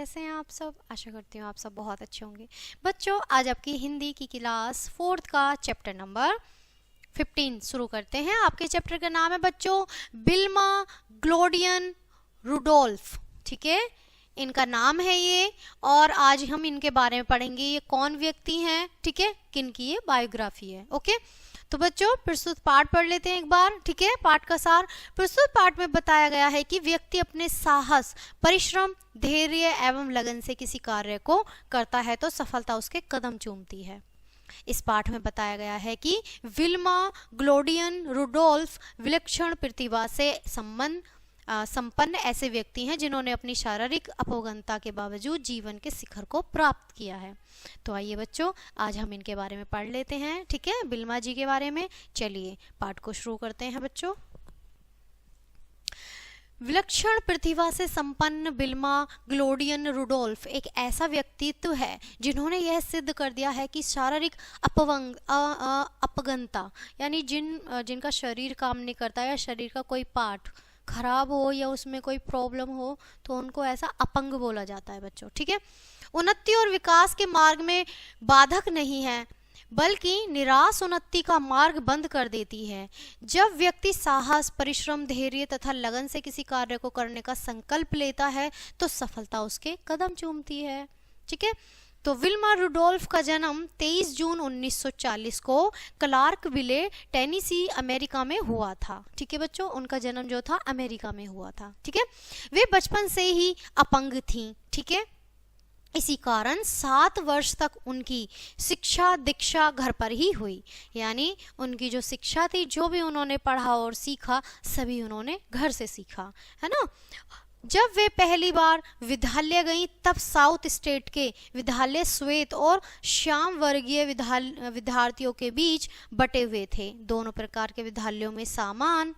कैसे हैं आप सब। आशा करती हूँ आप सब बहुत अच्छे होंगे। बच्चों, आज आपकी हिंदी की क्लास 4th का चैप्टर नंबर 15 शुरू करते हैं। आपके चैप्टर का नाम है बच्चों बिल्मा ग्लोडियन रुडोल्फ। ठीक है, इनका नाम है ये, और आज हम इनके बारे में पढ़ेंगे। ये कौन व्यक्ति हैं, ठीक है, किनकी ये बायोग्राफी है। ओके, तो बच्चों प्रस्तुत पाठ पढ़ लेते हैं एक बार। ठीक है, पाठ का सार। प्रस्तुत पाठ में बताया गया है कि व्यक्ति अपने साहस, परिश्रम, धैर्य एवं लगन से किसी कार्य को करता है तो सफलता उसके कदम चूमती है। इस पाठ में बताया गया है कि विल्मा ग्लोडियन रुडोल्फ विलक्षण प्रतिभा से संपन्न ऐसे व्यक्ति हैं जिन्होंने अपनी शारीरिक अपंगता के बावजूद जीवन के शिखर को प्राप्त किया है। तो आइए बच्चों, आज हम इनके बारे में पढ़ लेते हैं। ठीक है, बिल्मा जी के बारे में। चलिए पाठ को शुरू करते हैं बच्चों। विलक्षण प्रतिभा से संपन्न बिल्मा ग्लोडियन रुडोल्फ एक ऐसा व्यक्तित्व है जिन्होंने यह सिद्ध कर दिया है कि शारीरिक अपंगता यानी जिनका शरीर काम नहीं करता या शरीर का कोई पार्ट खराब हो या उसमें कोई प्रॉब्लम हो तो उनको ऐसा अपंग बोला जाता है बच्चों। ठीक है, उन्नति और विकास के मार्ग में बाधक नहीं है बल्कि निराश उन्नति का मार्ग बंद कर देती है। जब व्यक्ति साहस, परिश्रम, धैर्य तथा लगन से किसी कार्य को करने का संकल्प लेता है तो सफलता उसके कदम चूमती है। ठीक है, तो विल्मा रुडोल्फ का जन्म 23 जून 1940 को क्लार्कविले, टेनेसी, अमेरिका में हुआ था। ठीक है बच्चों, उनका जन्म जो था अमेरिका में हुआ था। ठीक है, वे बचपन से ही अपंग थीं। ठीक है, इसी कारण 7 वर्ष तक उनकी शिक्षा दीक्षा घर पर ही हुई, यानी उनकी जो शिक्षा थी, जो भी उन्होंने पढ़ा और सीखा, सभी उन्होंने घर से सीखा, है ना। जब वे पहली बार विद्यालय गईं तब साउथ स्टेट के विद्यालय श्वेत और श्याम वर्गीय विद्यार्थियों के बीच बटे हुए थे। दोनों प्रकार के विद्यालयों में सामान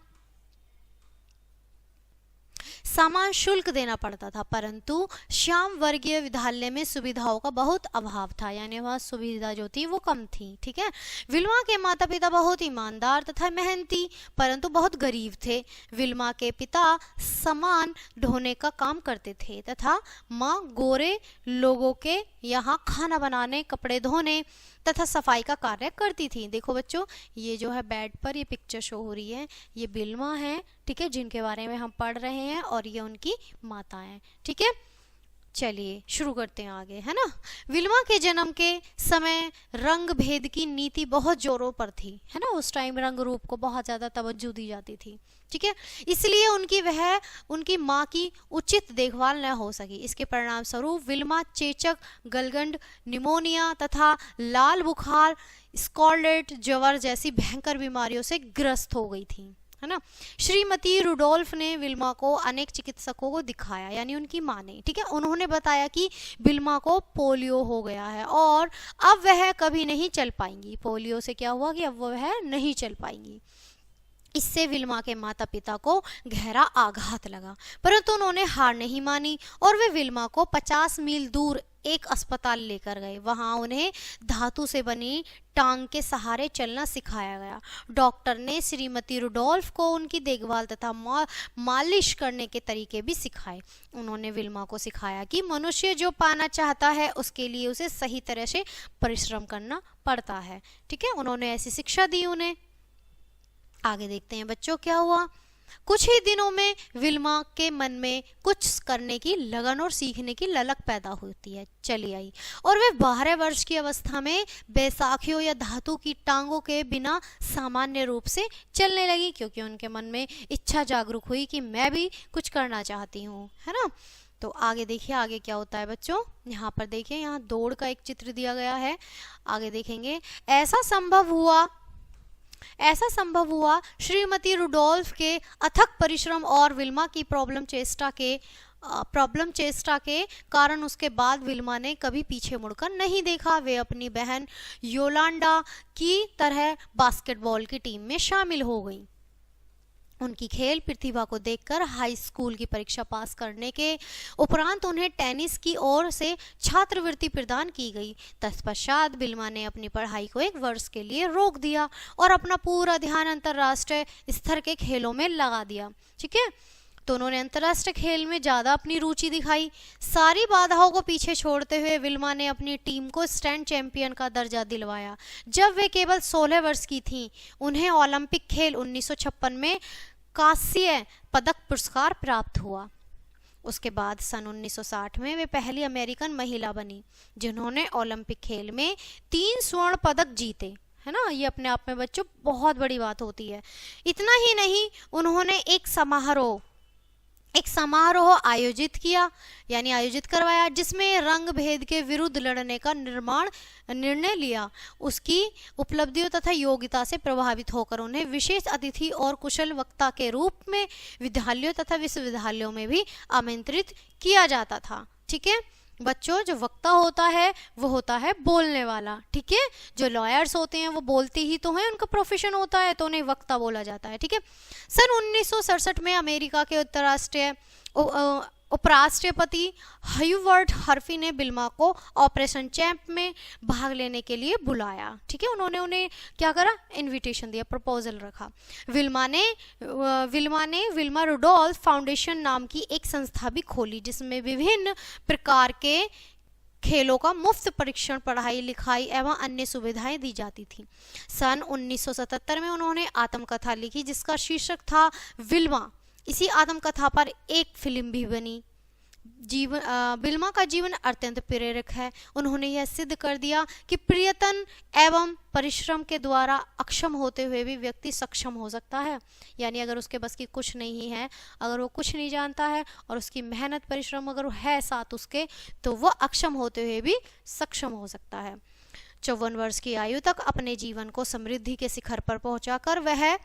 शुल्क देना पड़ता था, परंतु श्याम वर्गीय विद्यालय में सुविधाओं का बहुत अभाव था, यानी वह सुविधा जो थी वो कम थी। ठीक है, विल्मा के माता पिता बहुत ईमानदार तथा मेहनती परंतु बहुत गरीब थे। विल्मा के पिता सामान ढोने का काम करते थे तथा माँ गोरे लोगों के यहाँ खाना बनाने, कपड़े धोने तथा सफाई का कार्य करती थी। देखो बच्चों, ये जो है बेड पर ये पिक्चर शो हो रही है, ये बिल्मा है, ठीक है, जिनके बारे में हम पढ़ रहे हैं, और ये उनकी माता है। ठीक है, चलिए शुरू करते हैं आगे, है ना। विल्मा के जन्म के समय रंग भेद की नीति बहुत जोरों पर थी, है ना। उस टाइम रंग रूप को बहुत ज्यादा तवज्जो दी जाती थी। ठीक है, इसलिए उनकी माँ की उचित देखभाल न हो सकी। इसके परिणाम स्वरूप विल्मा चेचक, गलगंड, निमोनिया तथा लाल बुखार, स्कॉर्लेट ज्वर जैसी भयंकर बीमारियों से ग्रस्त हो गई थी, है ना। श्रीमती रुडोल्फ ने विल्मा को अनेक चिकित्सकों को दिखाया, यानी उनकी माँ ने। ठीक है, उन्होंने बताया कि विल्मा को पोलियो हो गया है और अब वह कभी नहीं चल पाएंगी। पोलियो से क्या हुआ कि अब वह नहीं चल पाएंगी। इससे विल्मा के माता पिता को गहरा आघात लगा, परंतु उन्होंने हार नहीं मानी और वे विल्मा को 50 मील दूर एक अस्पताल लेकर गए। वहां उन्हें धातु से बनी टांग के सहारे चलना सिखाया गया। डॉक्टर ने श्रीमती रुडोल्फ को उनकी देखभाल तथा मालिश करने के तरीके भी सिखाए। उन्होंने विल्मा को सिखाया कि मनुष्य जो पाना चाहता है उसके लिए उसे सही तरह से परिश्रम करना पड़ता है। ठीक है, उन्होंने ऐसी शिक्षा दी उन्हें। आगे देखते हैं बच्चों क्या हुआ। कुछ ही दिनों में विल्मा के मन में कुछ करने की लगन और सीखने की ललक पैदा होती है, चली आई, और वे 12 वर्ष की अवस्था में बैसाखियों या धातु की टांगों के बिना सामान्य रूप से चलने लगी, क्योंकि उनके मन में इच्छा जागरूक हुई कि मैं भी कुछ करना चाहती हूँ, है ना। तो आगे देखिए, आगे क्या होता है बच्चों। यहाँ पर देखिए, यहाँ दौड़ का एक चित्र दिया गया है, आगे देखेंगे। ऐसा संभव हुआ श्रीमती रुडोल्फ के अथक परिश्रम और विल्मा की प्रॉब्लम चेष्टा के कारण। उसके बाद विल्मा ने कभी पीछे मुड़कर नहीं देखा। वे अपनी बहन योलांडा की तरह बास्केटबॉल की टीम में शामिल हो गईं। उनकी खेल प्रतिभा को देखकर हाई स्कूल की परीक्षा पास करने के उपरांत उन्हें टेनिस की ओर से छात्रवृत्ति प्रदान की गई। तत्पश्चात बिल्मा ने अपनी पढ़ाई को 1 वर्ष के लिए रोक दिया और अपना पूरा ध्यान अंतर्राष्ट्रीय स्तर के खेलों में लगा दिया। ठीक है, तो उन्होंने अंतर्राष्ट्रीय खेल में ज़्यादा अपनी रुचि दिखाई। सारी बाधाओं को पीछे छोड़ते हुए विल्मा ने अपनी टीम को स्टैंड चैंपियन का दर्जा दिलवाया। जब वे केवल 16 वर्ष की थीं, उन्हें ओलंपिक खेल 1956 में कांस्य पदक पुरस्कार प्राप्त हुआ। उसके बाद सन 1960 में वे पहली अमेरिकन महिला बनी जिन्होंने ओलंपिक खेल में 3 स्वर्ण पदक जीते, है ना। ये अपने आप में बच्चों बहुत बड़ी बात होती है। इतना ही नहीं, उन्होंने एक समारोह आयोजित करवाया जिसमें रंग भेद के विरुद्ध लड़ने का निर्णय लिया। उसकी उपलब्धियों तथा योग्यता से प्रभावित होकर उन्हें विशेष अतिथि और कुशल वक्ता के रूप में विद्यालयों तथा विश्वविद्यालयों में भी आमंत्रित किया जाता था। ठीक है बच्चों, जो वक्ता होता है वो होता है बोलने वाला। ठीक है, जो लॉयर्स होते हैं वो बोलते ही तो हैं, उनका प्रोफेशन होता है, तो उन्हें वक्ता बोला जाता है। ठीक है, सन 1967 में अमेरिका के उपराष्ट्रपति ह्यूवर्ट हर्फी ने विल्मा को ऑपरेशन चैंप में भाग लेने के लिए बुलाया। ठीक है, उन्होंने उन्हें क्या करा, इनविटेशन दिया, प्रपोजल रखा। विल्मा ने विल्मा रुडोल्फ फाउंडेशन नाम की एक संस्था भी खोली जिसमें विभिन्न प्रकार के खेलों का मुफ्त परीक्षण, पढ़ाई लिखाई एवं अन्य सुविधाएं दी जाती थी। सन 1977 में उन्होंने आत्मकथा लिखी जिसका शीर्षक था विल्मा। इसी आत्मकथा पर एक फिल्म भी बनी। विल्मा का जीवन अत्यंत प्रेरक है। उन्होंने यह सिद्ध कर दिया कि प्रयत्न एवं परिश्रम के द्वारा अक्षम होते हुए भी व्यक्ति सक्षम हो सकता है। यानी अगर उसके बस की कुछ नहीं है, अगर वो कुछ नहीं जानता है और उसकी मेहनत परिश्रम अगर है साथ उसके, तो वह अक्षम होते हुए भी सक्षम हो सकता है। 54 वर्ष की आयु तक अपने जीवन को समृद्धि के शिखर पर पहुंचाकर वह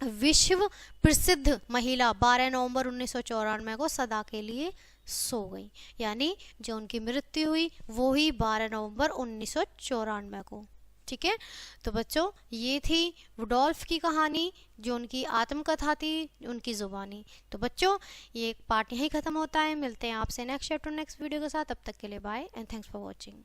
विश्व प्रसिद्ध महिला 12 नवंबर 1994 को सदा के लिए सो गई। यानी जो उनकी मृत्यु हुई वो ही 12 नवंबर 1994 को। ठीक है, तो बच्चों ये थी रुडोल्फ की कहानी, जो उनकी आत्मकथा थी, उनकी जुबानी। तो बच्चों ये पार्ट यहीं खत्म होता है। मिलते हैं आपसे नेक्स्ट चैप्टर नेक्स्ट वीडियो के साथ। तब तक के लिए bye and thanks for watching.